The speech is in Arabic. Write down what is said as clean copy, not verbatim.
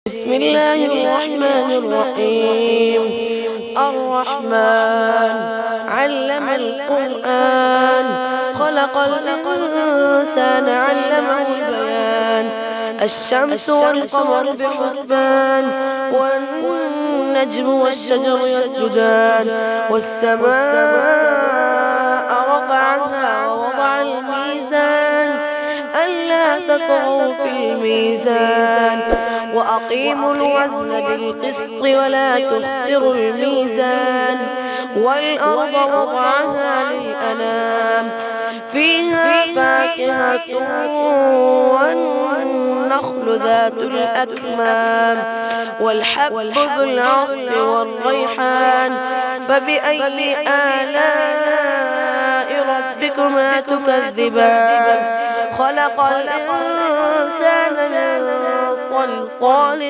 بسم الله الرحمن الرحيم. الرحمن علم القرآن، خلق الإنسان علمه البيان. الشمس والقمر بحسبان، والنجم والشجر يسجدان. والسماء رفعها ووضع الميزان، ألا تطغوا في الميزان، وأقيموا الوزن بالقسط ولا تخسروا الميزان. والأرض وضعها للأنام، فيها فاكهة والنخل ذات الأكمام، والحب ذو العصف والريحان. فبأي آلاء ربكما تكذبان؟ خلق الإنسان من صلصال